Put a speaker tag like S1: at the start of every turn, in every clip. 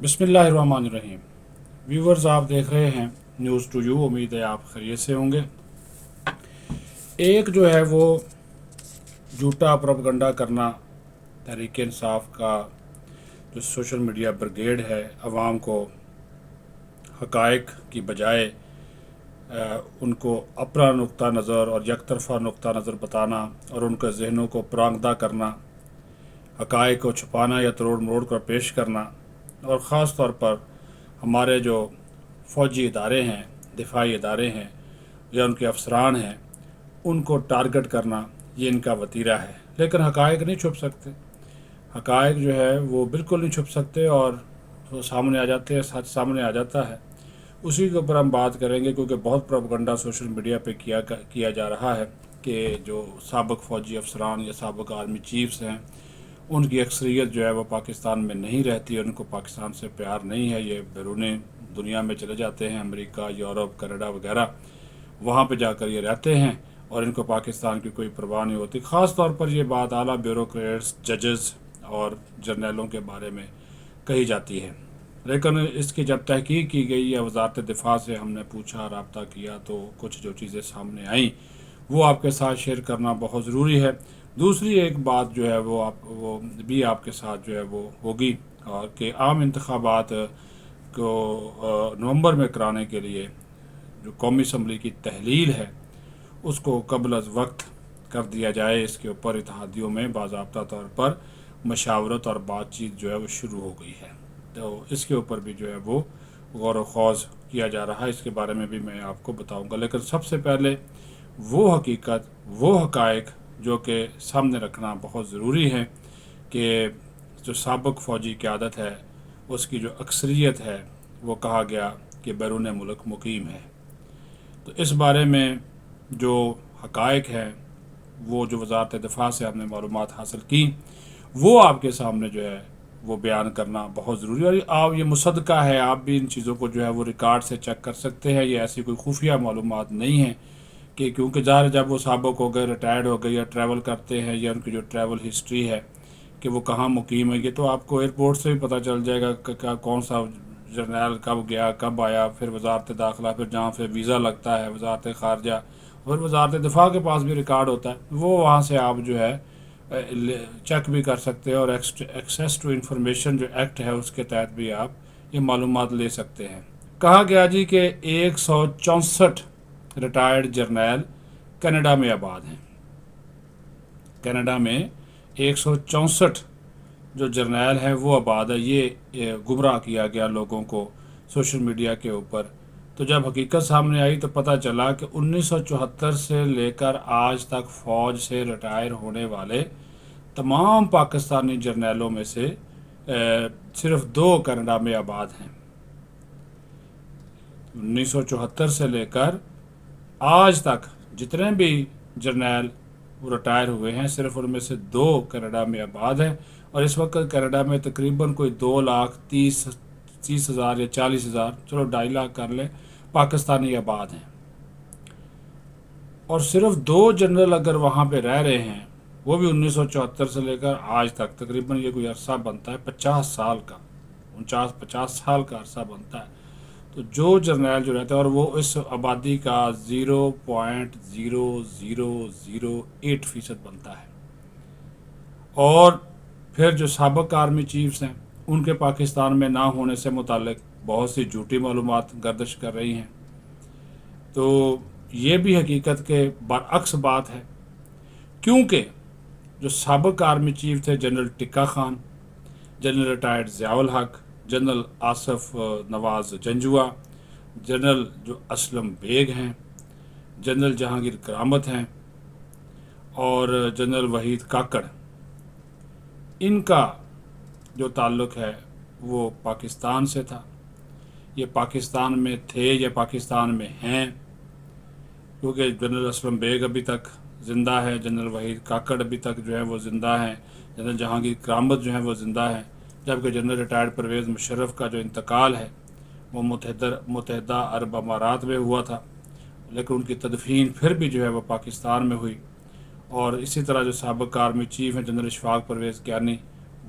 S1: बिस्मिल्लाहिर्रहमानिर्रहीम। व्यूवर्स, आप देख रहे हैं न्यूज़ टू यू। उम्मीद है आप खैरियत से होंगे। एक जो है वो झूठा प्रोपगंडा करना, तहरीक इंसाफ का जो सोशल मीडिया ब्रिगेड है, आवाम को हकायक की बजाय उनको अपना नुक्ता नज़र और यकतरफा नुक्ता नज़र बताना और उनके जहनों को प्रांगदा करना, हकायक को छुपाना या तोड़ मरोड़ कर पेश करना, और ख़ास तौर पर हमारे जो फ़ौजी इदारे हैं, दिफाई इदारे हैं या उनके अफसरान हैं, उनको टारगेट करना, ये इनका वतीरा है। लेकिन हकायक नहीं छुप सकते। हकायक जो है वो बिल्कुल नहीं छुप सकते और वो सामने आ जाते हैं, सच सामने आ जाता है। उसी के ऊपर हम बात करेंगे, क्योंकि बहुत प्रोपगंडा सोशल मीडिया पे किया जा रहा है कि जो साबिक फ़ौजी अफसरान या साबिक आर्मी चीफ्स हैं, उनकी अक्सरियत जो है वो पाकिस्तान में नहीं रहती, उनको पाकिस्तान से प्यार नहीं है, ये बैरून दुनिया में चले जाते हैं, अमेरिका, यूरोप, कनाडा वगैरह, वहाँ पे जाकर ये रहते हैं और इनको पाकिस्तान की कोई परवाह नहीं होती। ख़ास तौर पर ये बात आला ब्यूरोक्रेट्स, जजेस और जर्नलों के बारे में कही जाती है। लेकिन इसकी जब तहकीक की गई या वजारत दिफा से हमने पूछा, रब्ता किया, तो कुछ जो चीज़ें सामने आईं वो आपके साथ शेयर करना बहुत ज़रूरी है। दूसरी एक बात जो है वो भी आपके साथ जो है वो होगी, और कि आम इंतखाबात को नवंबर में कराने के लिए जो कौमी असम्बली की तहलील है उसको कबल अज़ वक्त कर दिया जाए। इसके ऊपर इत्तेहादियों में बाज़ाब्ता तौर पर मशावरत और बातचीत जो है वो शुरू हो गई है। तो इसके ऊपर भी जो है वो गौर व खौज किया जा रहा है। इसके बारे में भी मैं आपको बताऊंगा। लेकिन सबसे पहले वो हकीकत, वो हकायक जो कि सामने रखना बहुत ज़रूरी है कि जो साबिक फ़ौजी क़यादत है उसकी जो अक्सरियत है वो कहा गया कि बैरून मुल्क मुकीम है। तो इस बारे में जो हकायक हैं, वो जो वजारत दिफा से हमने मालूमात हासिल की, वो आपके सामने जो है वो बयान करना बहुत ज़रूरी है। और आप ये मुसद्दका है, आप भी इन चीज़ों को जो है वो रिकॉर्ड से चेक कर सकते हैं। ये ऐसी कोई खुफिया मालूमात नहीं है कि क्योंकि ज़ाहिर जब वो साबिक हो गए, रिटायर्ड हो गए या ट्रैवल करते हैं, या उनकी जो ट्रैवल हिस्ट्री है कि वो कहाँ मुकीम है, ये तो आपको एयरपोर्ट से भी पता चल जाएगा कि कौन सा जर्नल कब गया, कब आया, फिर वजारत दाखिला, फिर जहाँ फिर वीज़ा लगता है, वजारत ख़ारजा, फिर वजारत दिफा के पास भी रिकॉर्ड होता है। वो वहाँ से आप जो है चेक भी कर सकते हैं, और एक्सेस टू इंफॉर्मेशन जो एक्ट है उसके तहत भी आप ये मालूमात ले सकते हैं। कहा गया जी कि 164 रिटायर्ड जर्नैल कनाडा में आबाद हैं। कनाडा में 164 जो जर्नैल हैं वो आबाद है। ये गुमराह किया गया लोगों को सोशल मीडिया के ऊपर। तो जब हकीकत सामने आई तो पता चला कि 1974 से लेकर आज तक फ़ौज से रिटायर होने वाले तमाम पाकिस्तानी जर्नैलों में से सिर्फ 2 कनाडा में आबाद हैं। 1974 से लेकर आज तक जितने भी जर्नैल वो रिटायर हुए हैं, सिर्फ उनमें से 2 कनाडा में आबाद हैं। और इस वक्त कनाडा में तकरीबन कोई 2,30,30 हज़ार या 40,000, चलो 2.5 लाख कर लें, पाकिस्तानी आबाद हैं। और सिर्फ 2 जनरल अगर वहाँ पे रह रहे हैं, वो भी 1974 से लेकर आज तक, तकरीबन ये कोई अरसा बनता है 50 साल का, 49-50 साल का अरसा बनता है। तो जो जर्नैल जो रहते हैं, और वो इस आबादी का 0.0008% बनता है। और फिर जो साबिक आर्मी चीफ्स हैं, उनके पाकिस्तान में ना होने से मुतालिक बहुत सी झूठी मालूमात गर्दिश कर रही हैं। तो ये भी हकीकत के बरअक्स बात है, क्योंकि जो साबिक आर्मी चीफ थे, general tikka Khan, general retired Ziaul हक, जनरल आसफ नवाज़ जंजुआ, जनरल जो असलम बेग हैं, जनरल जहांगीर करामत हैं, और जनरल वहीद काकड़, इनका जो ताल्लुक़ है वो पाकिस्तान से था। ये पाकिस्तान में थे या पाकिस्तान में हैं, क्योंकि जनरल असलम बेग अभी तक ज़िंदा है, जनरल वहीद काकड़ अभी तक जो है वो ज़िंदा हैं, जनरल जहांगीर करामत जो है वो ज़िंदा है। जबकि जनरल रिटायर्ड परवेज़ मुशर्रफ का जो इंतकाल है वो मुत्तहिदा अरब अमारात में हुआ था, लेकिन उनकी तदफीन फिर भी जो है वो पाकिस्तान में हुई। और इसी तरह जो साबिक आर्मी चीफ हैं जनरल इशफाक परवेज़ कियानी,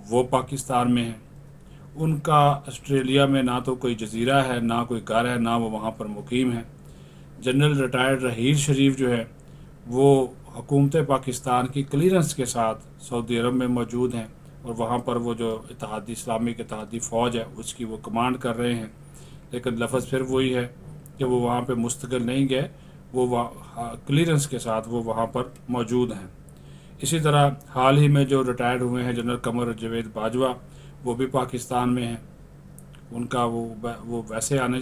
S1: वो पाकिस्तान में हैं। उनका ऑस्ट्रेलिया में ना तो कोई जजीरा है, ना कोई घर है, ना वो वहाँ पर मुकीम है। जनरल रिटायर्ड रहील शरीफ जो है वो हुकूमत पाकिस्तान की क्लीयरेंस के साथ सऊदी अरब में मौजूद हैं और वहाँ पर वो जो इत्तेहादी इस्लामिक इत्तेहादी फ़ौज है उसकी वो कमांड कर रहे हैं। लेकिन लफ्ज़ फिर वही है कि वो वहाँ पे मुस्तकिल नहीं गए, वो क्लीयरेंस के साथ वो वहाँ पर मौजूद हैं। इसी तरह हाल ही में जो रिटायर्ड हुए हैं जनरल कमर जवेद बाजवा, वो भी पाकिस्तान में हैं। उनका वो वैसे आने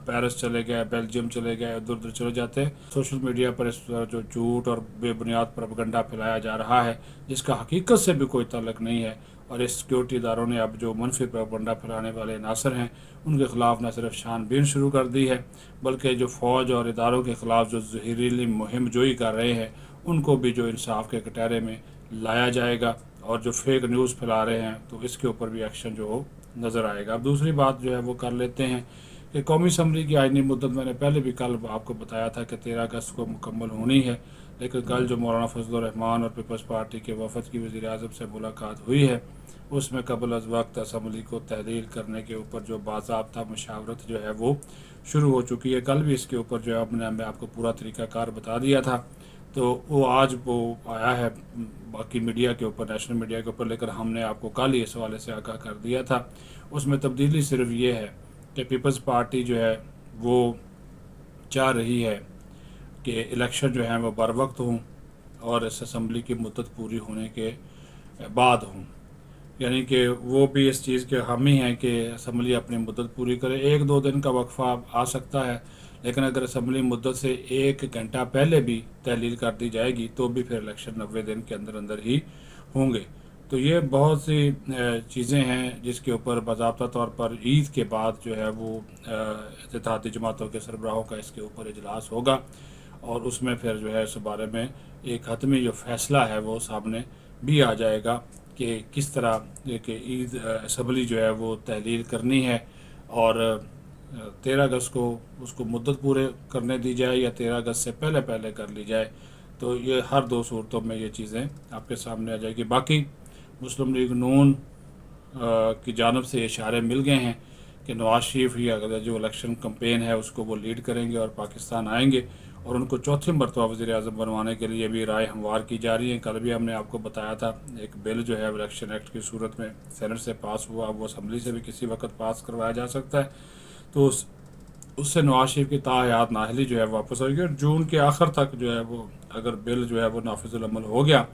S1: पेरिस चले गए, बेल्जियम चले गए, इधर उधर चले जाते हैं। सोशल मीडिया पर इस जो झूठ और बेबुनियाद प्रोपेगेंडा फैलाया जा रहा है जिसका हकीकत से भी कोई ताल्लुक नहीं है, और इस सिक्योरिटी इदारों ने अब जो मनफी प्रोपेगेंडा फैलाने वाले नासर हैं उनके खिलाफ न सिर्फ छानबीन शुरू कर दी है, बल्कि जो फ़ौज और इदारों के ख़िलाफ़ जो जहरीली मुहिम जोई कर रहे हैं उनको भी जो इंसाफ के कटहरे में लाया जाएगा, और जो फेक न्यूज़ फैला रहे हैं तो इसके ऊपर भी एक्शन जो हो नज़र आएगा। अब दूसरी बात जो है वो कर लेते हैं कि कौमी असम्बली की आइनी मुद्दत मैंने पहले भी कल आपको बताया था कि 13 अगस्त को मुकम्मल होनी है, लेकिन कल जो मौलाना फजलुर रहमान और पीपल्स पार्टी के वफद की वज़ीर आज़म से मुलाकात हुई है उसमें कबल अज़ वक्त असम्बली को तहलील करने के ऊपर जो बाज़ाब्ता मशावरत जो है वो शुरू हो चुकी है। कल भी इसके ऊपर जो है मैं आपको पूरा तरीक़ाकार बता दिया था, तो वो आज वो आया है बाकी मीडिया के ऊपर, नेशनल मीडिया के ऊपर, लेकिन हमने आपको कल ही इस हवाले से आगाह कर दिया था। उसमें तब्दीली सिर्फ ये है कि पीपल्स पार्टी जो है वो चाह रही है कि इलेक्शन जो है वो बर वक्त हों और इस असम्बली की मुद्दत पूरी होने के बाद हों, यानी कि वो भी इस चीज़ के हामी हैं कि असम्बली अपनी मुद्दत पूरी करे। 1-2 दिन का वक्फा आ सकता है, लेकिन अगर असम्बली मुद्दत से 1 घंटा पहले भी तहलील कर दी जाएगी तो भी फिर इलेक्शन 90 दिन के अंदर अंदर ही होंगे। तो ये बहुत सी चीज़ें हैं जिसके ऊपर बाज़ाब्ता तौर पर ईद के बाद जो है वो इत्तेहादी जमातों के सरबराहों का इसके ऊपर इजलास होगा, और उसमें फिर जो है इस बारे में एक हतमी जो फैसला है वो सामने भी आ जाएगा कि किस तरह कि ईद असम्बली जो है वो तहलील करनी है, और 13 अगस्त को उसको मुद्दत पूरे करने दी जाए या 13 अगस्त से पहले पहले कर ली जाए। तो ये हर दो सूरतों में ये चीज़ें आपके सामने आ जाएगी। बाकी मुस्लिम लीग नून की जानब से इशारे मिल गए हैं कि नवाज शरीफ ही अगर जो इलेक्शन कैंपेन है उसको वो लीड करेंगे और पाकिस्तान आएंगे, और उनको चौथी मरतबा वज़ीर आज़म बनवाने के लिए भी राय हमवार की जा रही है। कल भी हमने आपको बताया था एक बिल जो है इलेक्शन एक्ट की सूरत में सेनेट से पास हुआ, वो असम्बली से भी किसी वक्त पास करवाया जा सकता है, तो उससे नवाज शरीफ की ताहयात नाहली जो है वापस आएगी, और जून के आखिर तक जो है वो अगर बिल जो है वो नाफिजुल अमल हो गया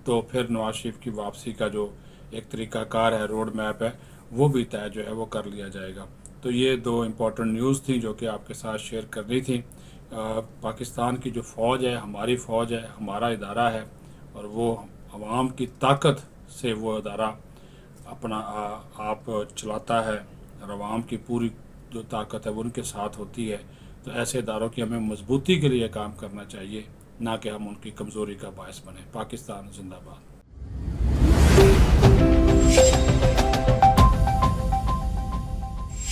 S1: तो फिर नवाज शरीफ की वापसी का जो एक तरीक़ाकार है, रोड मैप है, वो भी तय जो है वो कर लिया जाएगा। तो ये 2 इम्पॉर्टेंट न्यूज़ थी जो कि आपके साथ शेयर करनी थी। पाकिस्तान की जो फ़ौज है हमारी फ़ौज है, हमारा इदारा है, और वो अवाम की ताकत से वो इदारा अपना आप चलाता है, और अवाम की पूरी जो ताकत है वो उनके साथ होती है। तो ऐसे इदारों की हमें मजबूती के लिए काम करना चाहिए, ना कि हम उनकी कमज़ोरी का बायस बने। पाकिस्तान जिंदाबाद।